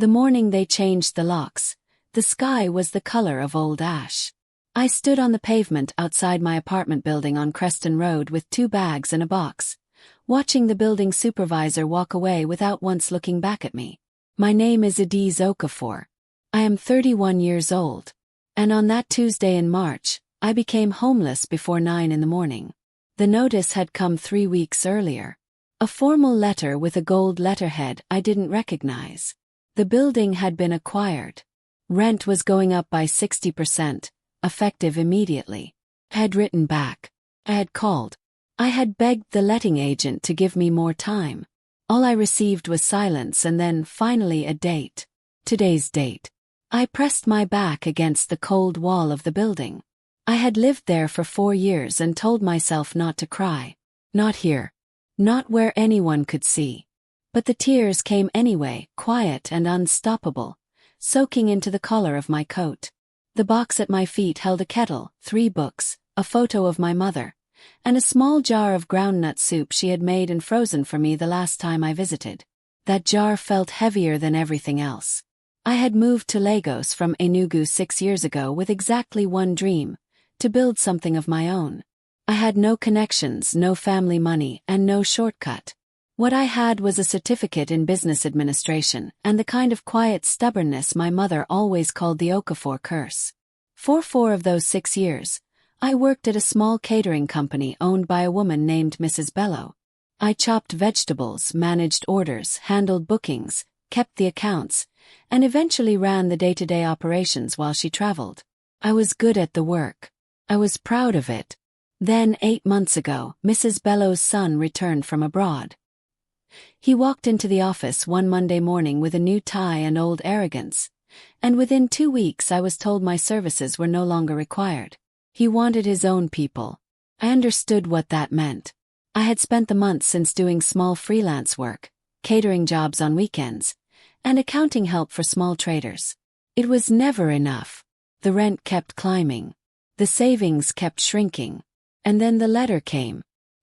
The morning they changed the locks, the sky was the color of old ash. I stood on the pavement outside my apartment building on Creston Road with 2 bags and a box, watching the building supervisor walk away without once looking back at me. My name is Adiz Okafor. I am 31 years old. And on that Tuesday in March, I became homeless before 9 in the morning. The notice had come 3 weeks earlier. A formal letter with a gold letterhead I didn't recognize. The building had been acquired. Rent was going up by 60%, effective immediately. I had written back. I had called. I had begged the letting agent to give me more time. All I received was silence and then, finally, a date. Today's date. I pressed my back against the cold wall of the building. I had lived there for 4 years and told myself not to cry. Not here. Not where anyone could see. But the tears came anyway, quiet and unstoppable, soaking into the collar of my coat. The box at my feet held a kettle, 3 books, a photo of my mother, and a small jar of groundnut soup she had made and frozen for me the last time I visited. That jar felt heavier than everything else. I had moved to Lagos from Enugu 6 years ago with exactly one dream: to build something of my own. I had no connections, no family money, and no shortcut. What I had was a certificate in business administration and the kind of quiet stubbornness my mother always called the Okafor curse. For 4 of those 6 years, I worked at a small catering company owned by a woman named Mrs. Bello. I chopped vegetables, managed orders, handled bookings, kept the accounts, and eventually ran the day-to-day operations while she traveled. I was good at the work. I was proud of it. Then, 8 months ago, Mrs. Bello's son returned from abroad. He walked into the office one Monday morning with a new tie and old arrogance, and within 2 weeks I was told my services were no longer required. He wanted his own people. I understood what that meant. I had spent the months since doing small freelance work, catering jobs on weekends, and accounting help for small traders. It was never enough. The rent kept climbing. The savings kept shrinking. And then the letter came.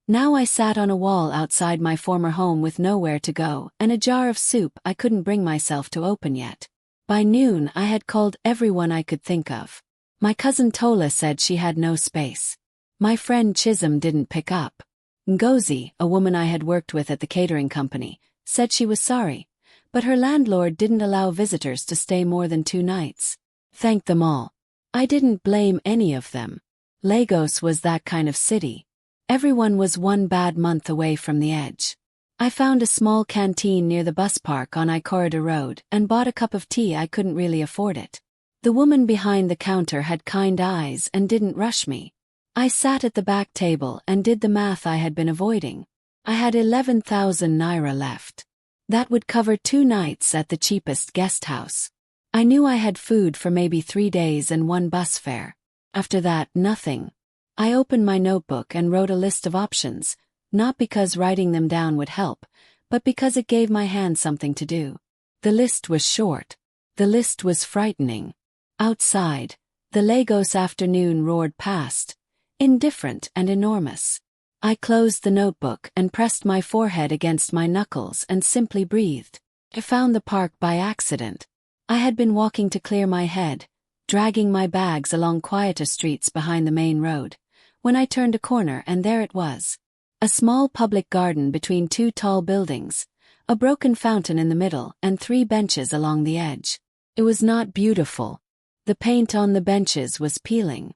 Now I sat on a wall outside my former home with nowhere to go and a jar of soup I couldn't bring myself to open yet. By noon I had called everyone I could think of. My cousin Tola said she had no space. My friend Chisholm didn't pick up. Ngozi, a woman I had worked with at the catering company, said she was sorry, but her landlord didn't allow visitors to stay more than 2 nights. Thank them all. I didn't blame any of them. Lagos was that kind of city. Everyone was 1 bad month away from the edge. I found a small canteen near the bus park on Ikorida Road and bought a cup of tea. I couldn't really afford it. The woman behind the counter had kind eyes and didn't rush me. I sat at the back table and did the math I had been avoiding. I had 11,000 naira left. That would cover 2 nights at the cheapest guest house. I knew I had food for maybe 3 days and 1 bus fare. After that, nothing. I opened my notebook and wrote a list of options, not because writing them down would help, but because it gave my hand something to do. The list was short. The list was frightening. Outside, the Lagos afternoon roared past, indifferent and enormous. I closed the notebook and pressed my forehead against my knuckles and simply breathed. I found the park by accident. I had been walking to clear my head, dragging my bags along quieter streets behind the main road, when I turned a corner and there it was. A small public garden between 2 tall buildings, a broken fountain in the middle and 3 benches along the edge. It was not beautiful. The paint on the benches was peeling.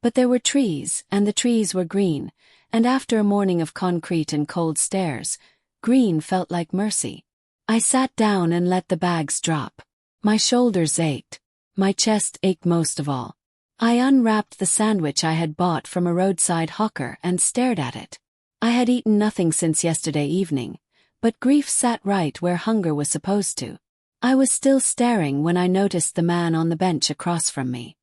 But there were trees, and the trees were green, and after a morning of concrete and cold stairs, green felt like mercy. I sat down and let the bags drop. My shoulders ached. My chest ached most of all. I unwrapped the sandwich I had bought from a roadside hawker and stared at it. I had eaten nothing since yesterday evening, but grief sat right where hunger was supposed to. I was still staring when I noticed the man on the bench across from me.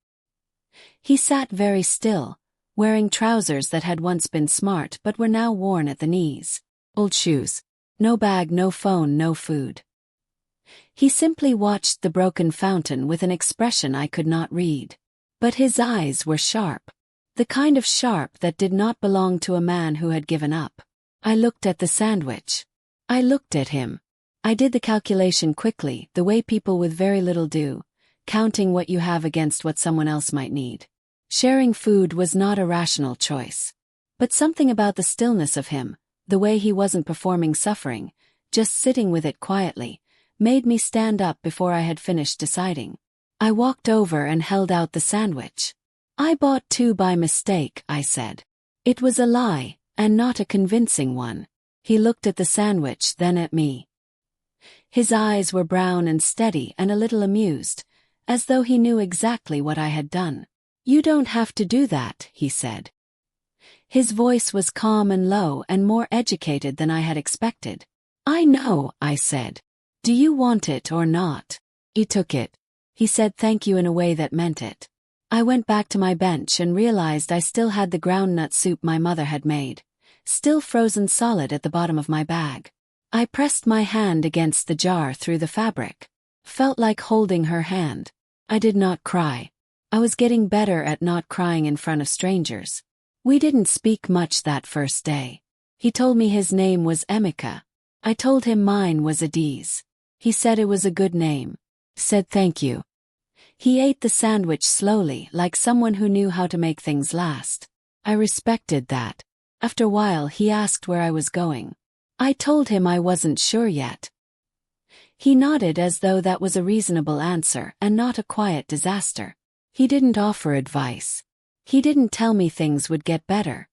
He sat very still, wearing trousers that had once been smart but were now worn at the knees. Old shoes. No bag, no phone, no food. He simply watched the broken fountain with an expression I could not read. But his eyes were sharp. The kind of sharp that did not belong to a man who had given up. I looked at the sandwich. I looked at him. I did the calculation quickly, the way people with very little do, counting what you have against what someone else might need. Sharing food was not a rational choice. But something about the stillness of him, the way he wasn't performing suffering, just sitting with it quietly, made me stand up before I had finished deciding. I walked over and held out the sandwich. "I bought 2 by mistake," I said. It was a lie, and not a convincing one. He looked at the sandwich, then at me. His eyes were brown and steady and a little amused, as though he knew exactly what I had done. "You don't have to do that," he said. His voice was calm and low and more educated than I had expected. "I know," I said. "Do you want it or not?" He took it. He said thank you in a way that meant it. I went back to my bench and realized I still had the groundnut soup my mother had made, still frozen solid at the bottom of my bag. I pressed my hand against the jar through the fabric. Felt like holding her hand. I did not cry. I was getting better at not crying in front of strangers. We didn't speak much that first day. He told me his name was Emika. I told him mine was Adiz. He said it was a good name. Said thank you. He ate the sandwich slowly, like someone who knew how to make things last. I respected that. After a while he asked where I was going. I told him I wasn't sure yet. He nodded as though that was a reasonable answer and not a quiet disaster. He didn't offer advice. He didn't tell me things would get better.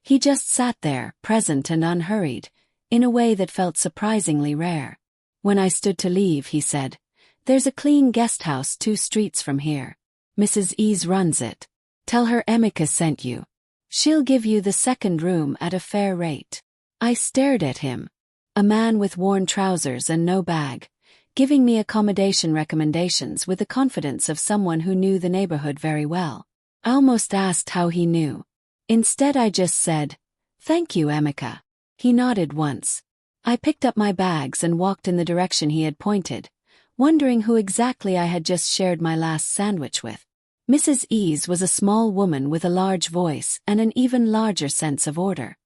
He just sat there, present and unhurried, in a way that felt surprisingly rare. When I stood to leave, he said, "There's a clean guest house 2 streets from here. Mrs. Ease runs it. Tell her Emika sent you. She'll give you the 2nd room at a fair rate." I stared at him. A man with worn trousers and no bag, giving me accommodation recommendations with the confidence of someone who knew the neighborhood very well. I almost asked how he knew. Instead I just said, "Thank you, Emika." He nodded once. I picked up my bags and walked in the direction he had pointed, wondering who exactly I had just shared my last sandwich with. Mrs. Ease was a small woman with a large voice and an even larger sense of order.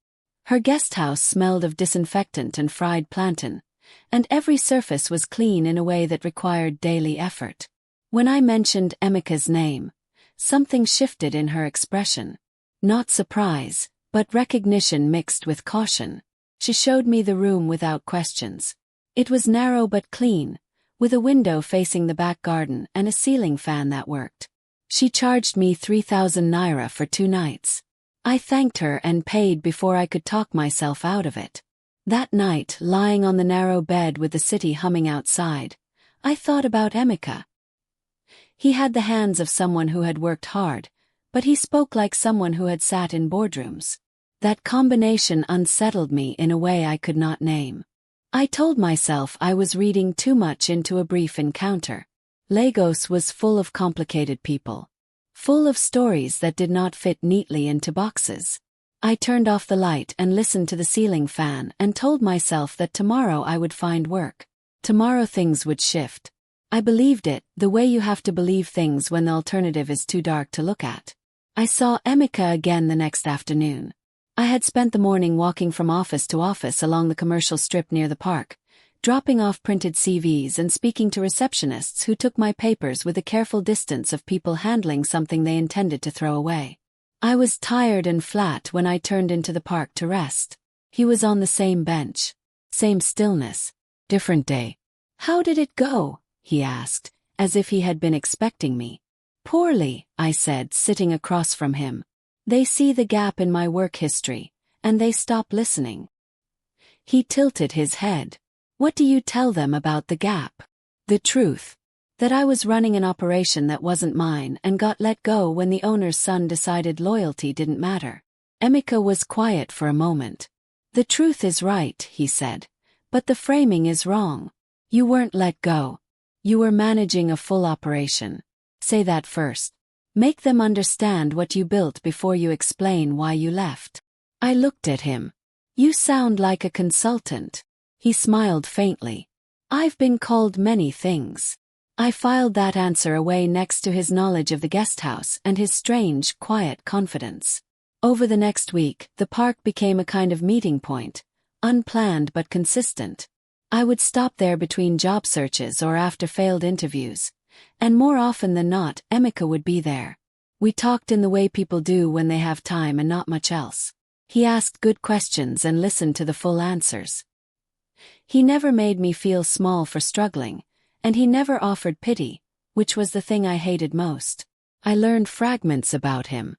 Her guest house smelled of disinfectant and fried plantain, and every surface was clean in a way that required daily effort. When I mentioned Emika's name, something shifted in her expression. Not surprise, but recognition mixed with caution. She showed me the room without questions. It was narrow but clean, with a window facing the back garden and a ceiling fan that worked. She charged me 3,000 naira for 2 nights. I thanked her and paid before I could talk myself out of it. That night, lying on the narrow bed with the city humming outside, I thought about Emika. He had the hands of someone who had worked hard, but he spoke like someone who had sat in boardrooms. That combination unsettled me in a way I could not name. I told myself I was reading too much into a brief encounter. Lagos was full of complicated people. Full of stories that did not fit neatly into boxes. I turned off the light and listened to the ceiling fan and told myself that tomorrow I would find work. Tomorrow things would shift. I believed it, the way you have to believe things when the alternative is too dark to look at. I saw Emika again the next afternoon. I had spent the morning walking from office to office along the commercial strip near the park, dropping off printed CVs and speaking to receptionists who took my papers with a careful distance of people handling something they intended to throw away. I was tired and flat when I turned into the park to rest. He was on the same bench. Same stillness. Different day. "How did it go?" he asked, as if he had been expecting me. "Poorly," I said, sitting across from him. "They see the gap in my work history, and they stop listening." He tilted his head. "What do you tell them about the gap?" "The truth. That I was running an operation that wasn't mine and got let go when the owner's son decided loyalty didn't matter." Emika was quiet for a moment. "The truth is right," he said, "but the framing is wrong. You weren't let go. You were managing a full operation. Say that first. Make them understand what you built before you explain why you left." I looked at him. "You sound like a consultant." He smiled faintly. "I've been called many things." I filed that answer away next to his knowledge of the guest house and his strange, quiet confidence. Over the next week, the park became a kind of meeting point, unplanned but consistent. I would stop there between job searches or after failed interviews, and more often than not, Emeka would be there. We talked in the way people do when they have time and not much else. He asked good questions and listened to the full answers. He never made me feel small for struggling, and he never offered pity, which was the thing I hated most. I learned fragments about him.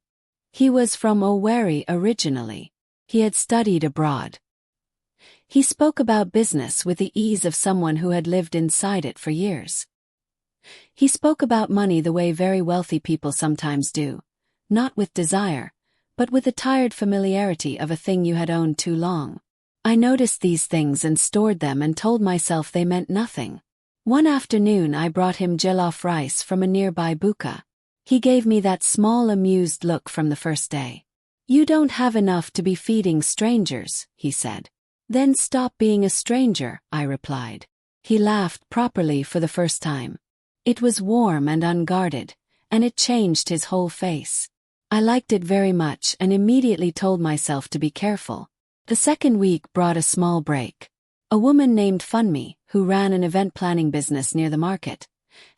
He was from Owerri originally. He had studied abroad. He spoke about business with the ease of someone who had lived inside it for years. He spoke about money the way very wealthy people sometimes do, not with desire, but with the tired familiarity of a thing you had owned too long. I noticed these things and stored them and told myself they meant nothing. One afternoon I brought him jollof rice from a nearby buka. He gave me that small amused look from the first day. "You don't have enough to be feeding strangers," he said. "Then stop being a stranger," I replied. He laughed properly for the first time. It was warm and unguarded, and it changed his whole face. I liked it very much and immediately told myself to be careful. The second week brought a small break. A woman named Funmi, who ran an event planning business near the market,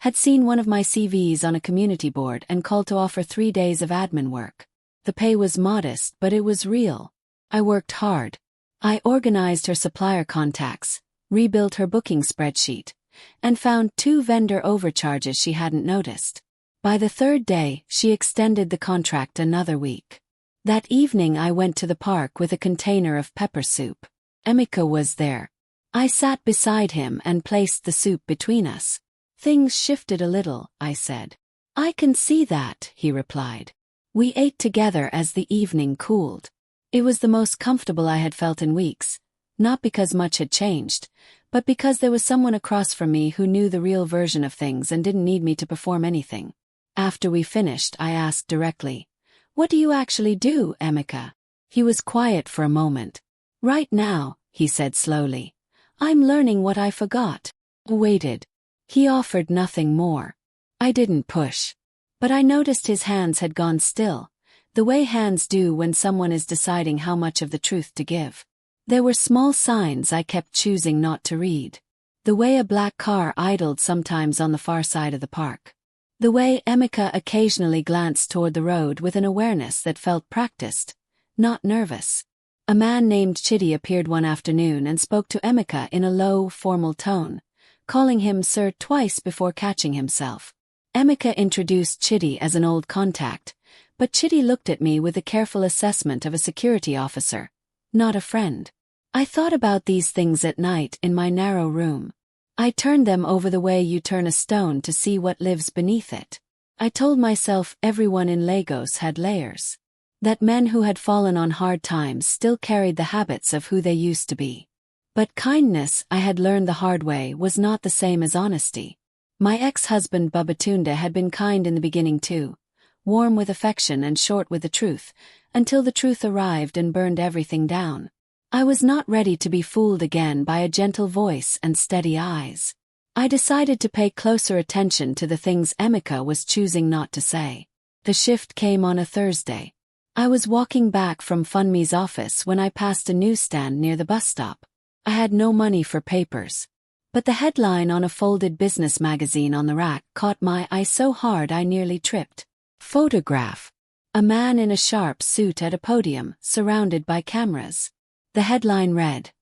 had seen one of my CVs on a community board and called to offer 3 days of admin work. The pay was modest, but it was real. I worked hard. I organized her supplier contacts, rebuilt her booking spreadsheet, and found 2 vendor overcharges she hadn't noticed. By the 3rd day, she extended the contract another week. That evening I went to the park with a container of pepper soup. Emeka was there. I sat beside him and placed the soup between us. "Things shifted a little," I said. "I can see that," he replied. We ate together as the evening cooled. It was the most comfortable I had felt in weeks, not because much had changed, but because there was someone across from me who knew the real version of things and didn't need me to perform anything. After we finished, I asked directly, "What do you actually do, Emeka?" He was quiet for a moment. "Right now," he said slowly, "I'm learning what I forgot." I waited. He offered nothing more. I didn't push. But I noticed his hands had gone still, the way hands do when someone is deciding how much of the truth to give. There were small signs I kept choosing not to read. The way a black car idled sometimes on the far side of the park. The way Emeka occasionally glanced toward the road with an awareness that felt practiced, not nervous. A man named Chidi appeared one afternoon and spoke to Emeka in a low, formal tone, calling him sir twice before catching himself. Emeka introduced Chidi as an old contact, but Chidi looked at me with a careful assessment of a security officer, not a friend. I thought about these things at night in my narrow room. I turned them over the way you turn a stone to see what lives beneath it. I told myself everyone in Lagos had layers. That men who had fallen on hard times still carried the habits of who they used to be. But kindness, I had learned the hard way, was not the same as honesty. My ex-husband Babatunde had been kind in the beginning too, warm with affection and short with the truth, until the truth arrived and burned everything down. I was not ready to be fooled again by a gentle voice and steady eyes. I decided to pay closer attention to the things Emeka was choosing not to say. The shift came on a Thursday. I was walking back from Funmi's office when I passed a newsstand near the bus stop. I had no money for papers. But the headline on a folded business magazine on the rack caught my eye so hard I nearly tripped. Photograph. A man in a sharp suit at a podium, surrounded by cameras. The headline read,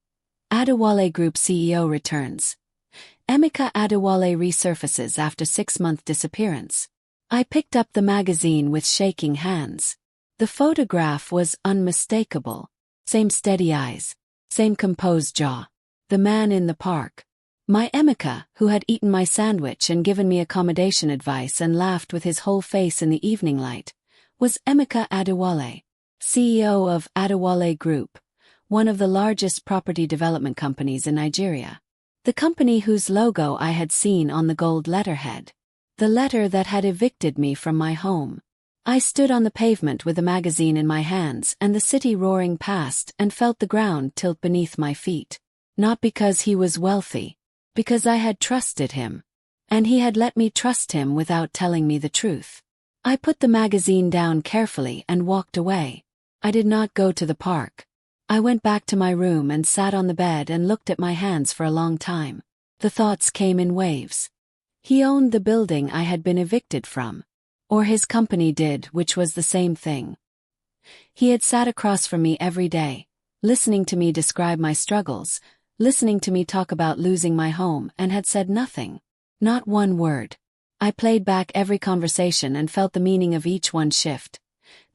Adewale Group CEO returns. Emeka Adewale resurfaces after 6-month disappearance. I picked up the magazine with shaking hands. The photograph was unmistakable. Same steady eyes. Same composed jaw. The man in the park. My Emeka, who had eaten my sandwich and given me accommodation advice and laughed with his whole face in the evening light, was Emeka Adewale, CEO of Adewale Group, one of the largest property development companies in Nigeria. The company whose logo I had seen on the gold letterhead. The letter that had evicted me from my home. I stood on the pavement with the magazine in my hands and the city roaring past and felt the ground tilt beneath my feet. Not because he was wealthy. Because I had trusted him. And he had let me trust him without telling me the truth. I put the magazine down carefully and walked away. I did not go to the park. I went back to my room and sat on the bed and looked at my hands for a long time. The thoughts came in waves. He owned the building I had been evicted from. Or his company did, which was the same thing. He had sat across from me every day, listening to me describe my struggles, listening to me talk about losing my home, and had said nothing. Not one word. I played back every conversation and felt the meaning of each one shift.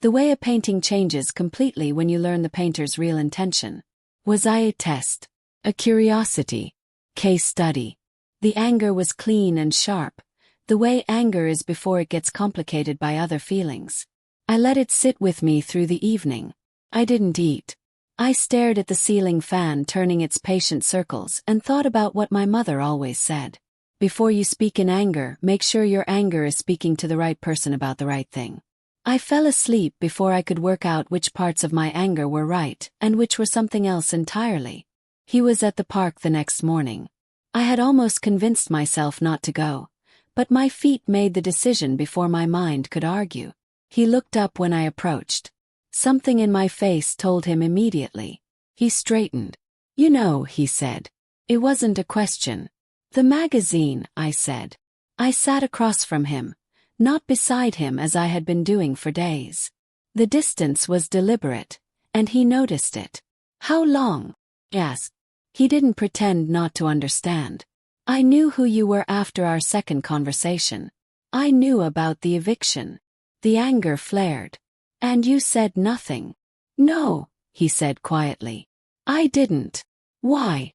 The way a painting changes completely when you learn the painter's real intention. Was I a test? A curiosity? Case study? The anger was clean and sharp, the way anger is before it gets complicated by other feelings. I let it sit with me through the evening. I didn't eat. I stared at the ceiling fan turning its patient circles and thought about what my mother always said. Before you speak in anger, make sure your anger is speaking to the right person about the right thing. I fell asleep before I could work out which parts of my anger were right and which were something else entirely. He was at the park the next morning. I had almost convinced myself not to go, but my feet made the decision before my mind could argue. He looked up when I approached. Something in my face told him immediately. He straightened. "You know," he said. It wasn't a question. "The magazine," I said. I sat across from him, not beside him as I had been doing for days. The distance was deliberate, and he noticed it. "How long?" I asked. He didn't pretend not to understand. "I knew who you were after our second conversation. I knew about the eviction." The anger flared. "And you said nothing?" "No," he said quietly. "I didn't." "Why?"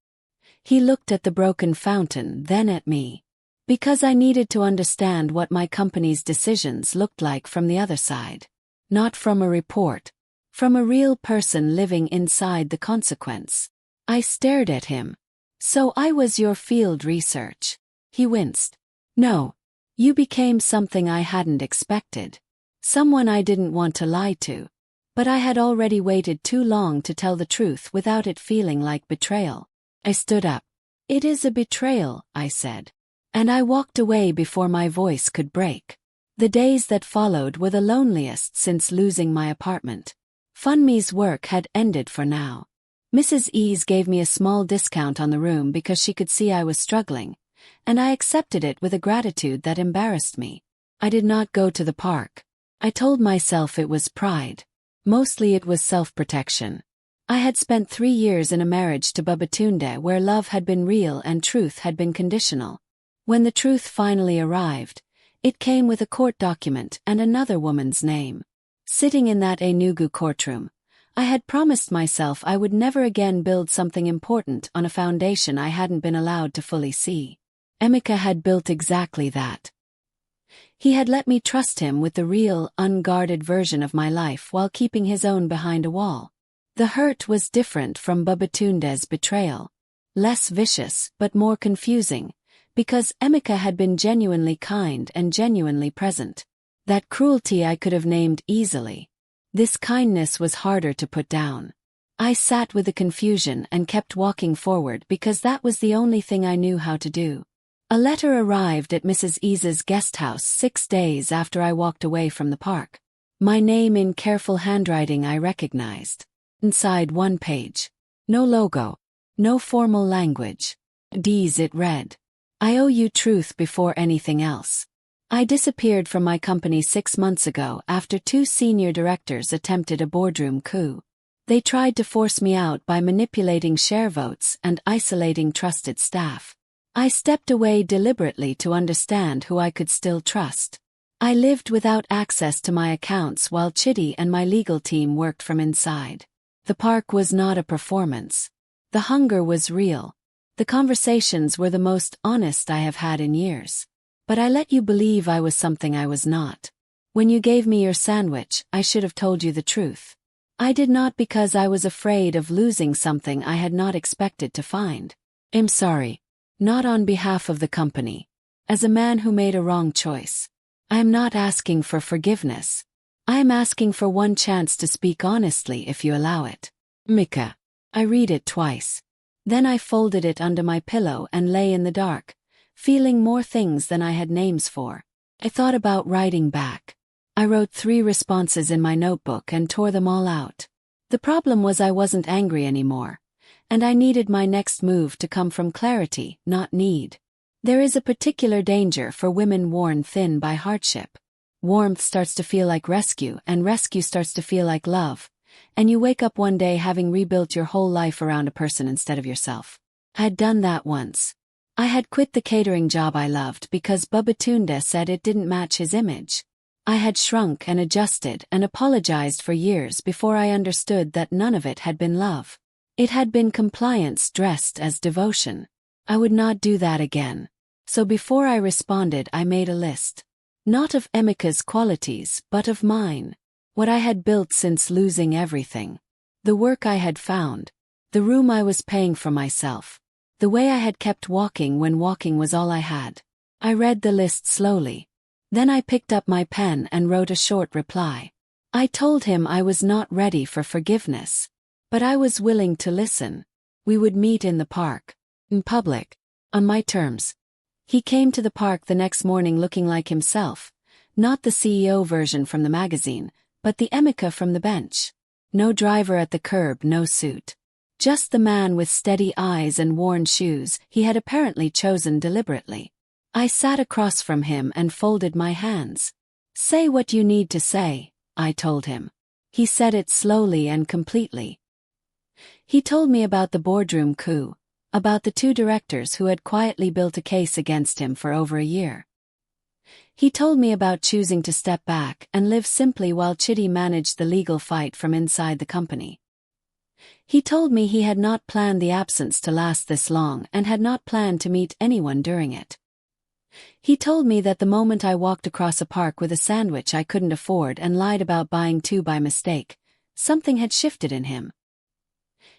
He looked at the broken fountain, then at me. "Because I needed to understand what my company's decisions looked like from the other side. Not from a report. From a real person living inside the consequence." I stared at him. "So I was your field research." He winced. "No. You became something I hadn't expected. Someone I didn't want to lie to. But I had already waited too long to tell the truth without it feeling like betrayal." I stood up. "It is a betrayal," I said. And I walked away before my voice could break. The days that followed were the loneliest since losing my apartment. FundMe's work had ended for now. Mrs. Ease gave me a small discount on the room because she could see I was struggling, and I accepted it with a gratitude that embarrassed me. I did not go to the park. I told myself it was pride. Mostly it was self-protection. I had spent 3 years in a marriage to Babatunde where love had been real and truth had been conditional. When the truth finally arrived, it came with a court document and another woman's name. Sitting in that Enugu courtroom, I had promised myself I would never again build something important on a foundation I hadn't been allowed to fully see. Emeka had built exactly that. He had let me trust him with the real, unguarded version of my life while keeping his own behind a wall. The hurt was different from Babatunde's betrayal. Less vicious, but more confusing, because Emeka had been genuinely kind and genuinely present. That cruelty I could have named easily. This kindness was harder to put down. I sat with the confusion and kept walking forward because that was the only thing I knew how to do. A letter arrived at Mrs. Ease's guest house 6 days after I walked away from the park. My name in careful handwriting I recognized. Inside one page. No logo. No formal language. D's it read. "I owe you truth before anything else. I disappeared from my company 6 months ago after 2 senior directors attempted a boardroom coup. They tried to force me out by manipulating share votes and isolating trusted staff. I stepped away deliberately to understand who I could still trust. I lived without access to my accounts while Chitty and my legal team worked from inside. The park was not a performance. The hunger was real. The conversations were the most honest I have had in years. But I let you believe I was something I was not. When you gave me your sandwich, I should have told you the truth. I did not because I was afraid of losing something I had not expected to find. I'm sorry. Not on behalf of the company. As a man who made a wrong choice. I am not asking for forgiveness. I am asking for one chance to speak honestly if you allow it. Mika. I read it twice. Then I folded it under my pillow and lay in the dark, feeling more things than I had names for. I thought about writing back. I wrote 3 responses in my notebook and tore them all out. The problem was I wasn't angry anymore, and I needed my next move to come from clarity, not need. There is a particular danger for women worn thin by hardship. Warmth starts to feel like rescue, and rescue starts to feel like love, and you wake up one day having rebuilt your whole life around a person instead of yourself. I had done that once. I had quit the catering job I loved because Babatunde said it didn't match his image. I had shrunk and adjusted and apologized for years before I understood that none of it had been love. It had been compliance dressed as devotion. I would not do that again. So before I responded, I made a list. Not of Emika's qualities, but of mine. What I had built since losing everything. The work I had found. The room I was paying for myself. The way I had kept walking when walking was all I had. I read the list slowly. Then I picked up my pen and wrote a short reply. I told him I was not ready for forgiveness. But I was willing to listen. We would meet in the park. In public. On my terms. He came to the park the next morning looking like himself. Not the CEO version from the magazine, but the Emika from the bench. No driver at the curb, no suit. Just the man with steady eyes and worn shoes he had apparently chosen deliberately. I sat across from him and folded my hands. Say what you need to say, I told him. He said it slowly and completely. He told me about the boardroom coup, about the two directors who had quietly built a case against him for over a year. He told me about choosing to step back and live simply while Chidi managed the legal fight from inside the company. He told me he had not planned the absence to last this long and had not planned to meet anyone during it. He told me that the moment I walked across a park with a sandwich I couldn't afford and lied about buying two by mistake, something had shifted in him.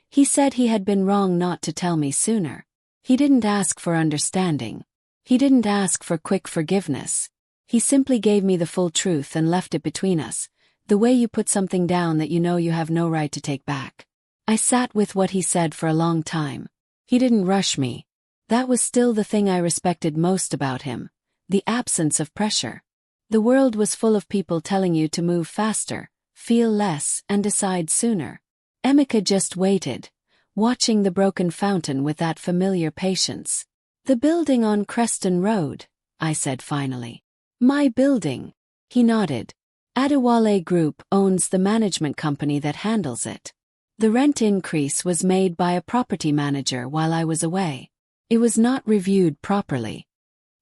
He said he had been wrong not to tell me sooner. He didn't ask for understanding. He didn't ask for quick forgiveness. He simply gave me the full truth and left it between us, the way you put something down that you know you have no right to take back. I sat with what he said for a long time. He didn't rush me. That was still the thing I respected most about him, the absence of pressure. The world was full of people telling you to move faster, feel less, and decide sooner. Emika just waited, watching the broken fountain with that familiar patience. The building on Creston Road, I said finally. My building. He nodded. Adewale Group owns the management company that handles it. The rent increase was made by a property manager while I was away. It was not reviewed properly.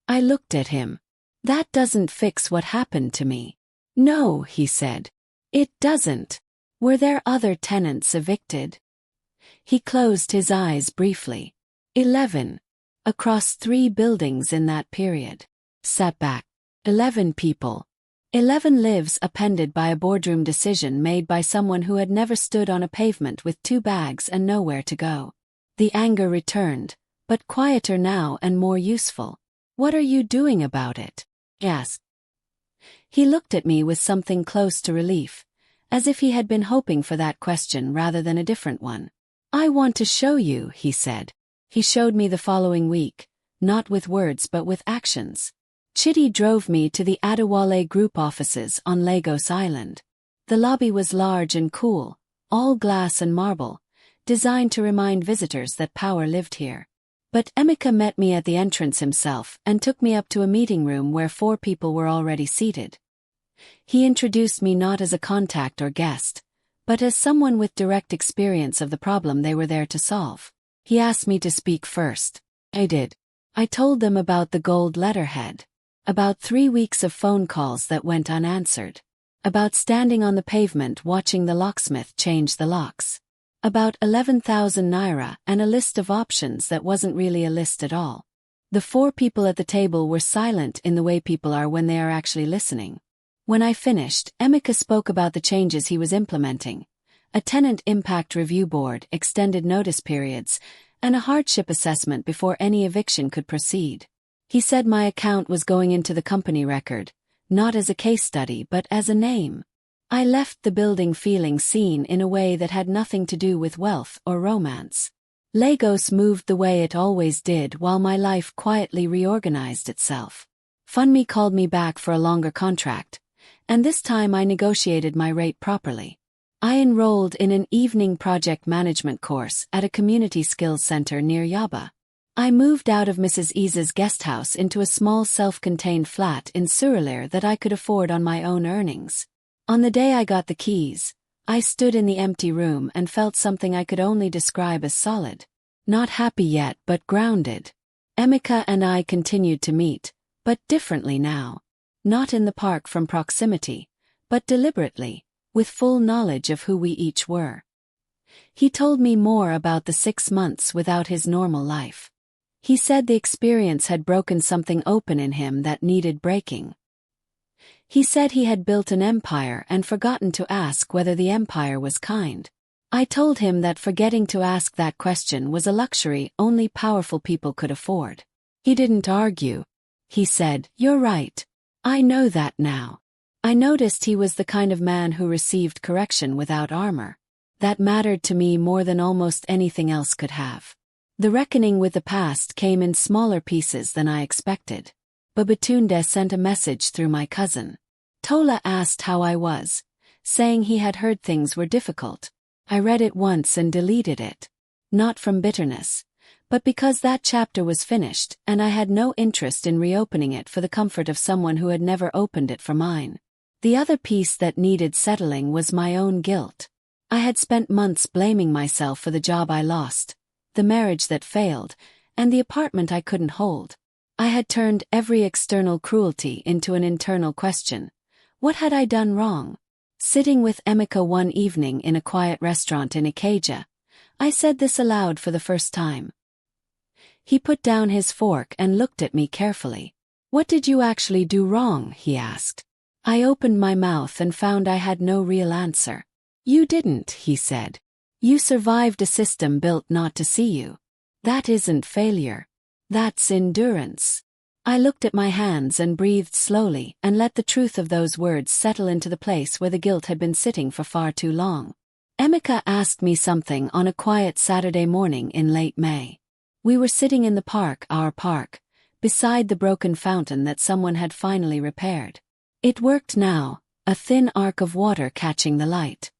I looked at him. That doesn't fix what happened to me. No, he said. It doesn't. Were there other tenants evicted? He closed his eyes briefly. 11. Across 3 buildings in that period. Sat back. 11 people. 11 lives appended by a boardroom decision made by someone who had never stood on a pavement with 2 bags and nowhere to go. The anger returned, but quieter now and more useful. What are you doing about it? He asked. He looked at me with something close to relief, as if he had been hoping for that question rather than a different one. I want to show you, he said. He showed me the following week, not with words but with actions. Chidi drove me to the Adewale Group offices on Lagos Island. The lobby was large and cool, all glass and marble, designed to remind visitors that power lived here. But Emika met me at the entrance himself and took me up to a meeting room where 4 people were already seated. He introduced me not as a contact or guest, but as someone with direct experience of the problem they were there to solve. He asked me to speak first. I did. I told them about the gold letterhead. About 3 weeks of phone calls that went unanswered. About standing on the pavement watching the locksmith change the locks. About 11,000 naira and a list of options that wasn't really a list at all. The 4 people at the table were silent in the way people are when they are actually listening. When I finished, Emika spoke about the changes he was implementing. A tenant impact review board, extended notice periods, and a hardship assessment before any eviction could proceed. He said my account was going into the company record, not as a case study but as a name. I left the building feeling seen in a way that had nothing to do with wealth or romance. Lagos moved the way it always did while my life quietly reorganized itself. Funmi called me back for a longer contract, and this time I negotiated my rate properly. I enrolled in an evening project management course at a community skills center near Yaba. I moved out of Mrs. Ease's guest house into a small self-contained flat in Surulere that I could afford on my own earnings. On the day I got the keys, I stood in the empty room and felt something I could only describe as solid. Not happy yet, but grounded. Emeka and I continued to meet, but differently now. Not in the park from proximity, but deliberately, with full knowledge of who we each were. He told me more about the 6 months without his normal life. He said the experience had broken something open in him that needed breaking. He said he had built an empire and forgotten to ask whether the empire was kind. I told him that forgetting to ask that question was a luxury only powerful people could afford. He didn't argue. He said, "You're right. I know that now." I noticed he was the kind of man who received correction without armor. That mattered to me more than almost anything else could have. The reckoning with the past came in smaller pieces than I expected. Babatunde sent a message through my cousin. Tola asked how I was, saying he had heard things were difficult. I read it once and deleted it. Not from bitterness, but because that chapter was finished and I had no interest in reopening it for the comfort of someone who had never opened it for mine. The other piece that needed settling was my own guilt. I had spent months blaming myself for the job I lost, the marriage that failed, and the apartment I couldn't hold. I had turned every external cruelty into an internal question. What had I done wrong? Sitting with Emeka one evening in a quiet restaurant in Ikeja, I said this aloud for the first time. He put down his fork and looked at me carefully. "What did you actually do wrong?" he asked. I opened my mouth and found I had no real answer. "You didn't," he said. "You survived a system built not to see you. That isn't failure. That's endurance." I looked at my hands and breathed slowly and let the truth of those words settle into the place where the guilt had been sitting for far too long. Emeka asked me something on a quiet Saturday morning in late May. We were sitting in the park, our park, beside the broken fountain that someone had finally repaired. It worked now, a thin arc of water catching the light.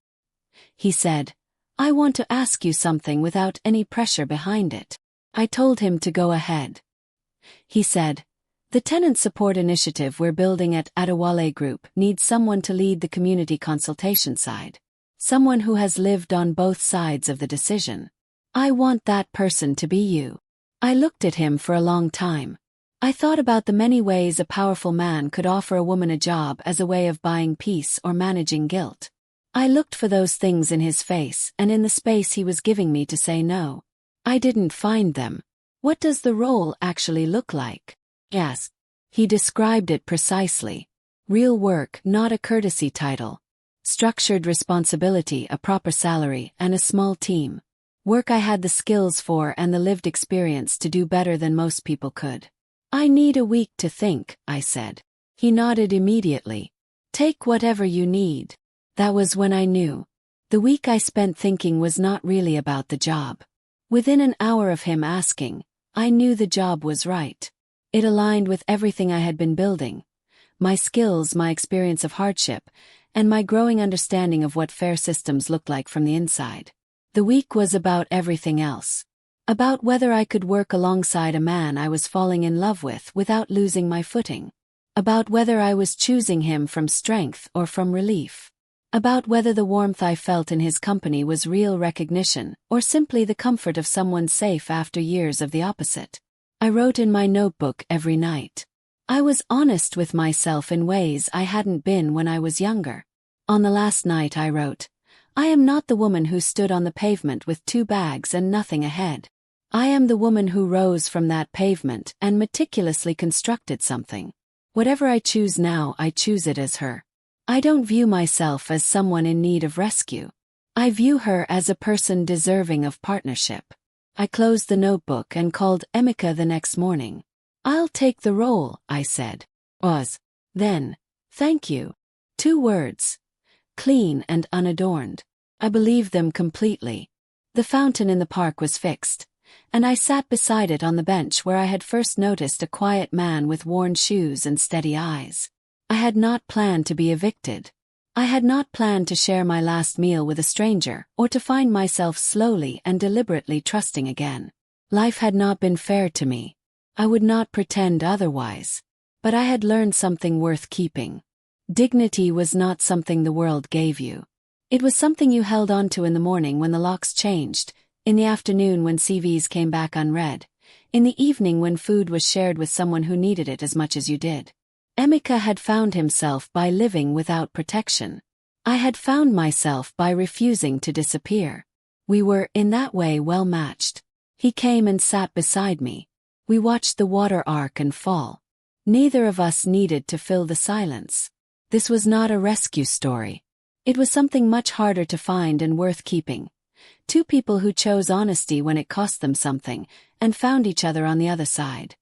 He said, "I want to ask you something without any pressure behind it." I told him to go ahead. He said, "The tenant support initiative we're building at Adewale Group needs someone to lead the community consultation side. Someone who has lived on both sides of the decision. I want that person to be you." I looked at him for a long time. I thought about the many ways a powerful man could offer a woman a job as a way of buying peace or managing guilt. I looked for those things in his face and in the space he was giving me to say no. I didn't find them. "What does the role actually look like?" Yes. He described it precisely. Real work, not a courtesy title. Structured responsibility, a proper salary, and a small team. Work I had the skills for and the lived experience to do better than most people could. "I need a week to think," I said. He nodded immediately. "Take whatever you need." That was when I knew. The week I spent thinking was not really about the job. Within an hour of him asking, I knew the job was right. It aligned with everything I had been building. My skills, my experience of hardship, and my growing understanding of what fair systems looked like from the inside. The week was about everything else. About whether I could work alongside a man I was falling in love with without losing my footing. About whether I was choosing him from strength or from relief. About whether the warmth I felt in his company was real recognition or simply the comfort of someone safe after years of the opposite. I wrote in my notebook every night. I was honest with myself in ways I hadn't been when I was younger. On the last night I wrote, "I am not the woman who stood on the pavement with 2 bags and nothing ahead. I am the woman who rose from that pavement and meticulously constructed something. Whatever I choose now, I choose it as her. I don't view myself as someone in need of rescue. I view her as a person deserving of partnership." I closed the notebook and called Emeka the next morning. "I'll take the role," I said. Then, "Thank you." 2 words. Clean and unadorned. I believed them completely. The fountain in the park was fixed, and I sat beside it on the bench where I had first noticed a quiet man with worn shoes and steady eyes. I had not planned to be evicted. I had not planned to share my last meal with a stranger or to find myself slowly and deliberately trusting again. Life had not been fair to me. I would not pretend otherwise. But I had learned something worth keeping. Dignity was not something the world gave you. It was something you held onto in the morning when the locks changed, in the afternoon when CVs came back unread, in the evening when food was shared with someone who needed it as much as you did. Emeka had found himself by living without protection. I had found myself by refusing to disappear. We were, in that way, well matched. He came and sat beside me. We watched the water arc and fall. Neither of us needed to fill the silence. This was not a rescue story. It was something much harder to find and worth keeping. Two people who chose honesty when it cost them something, and found each other on the other side.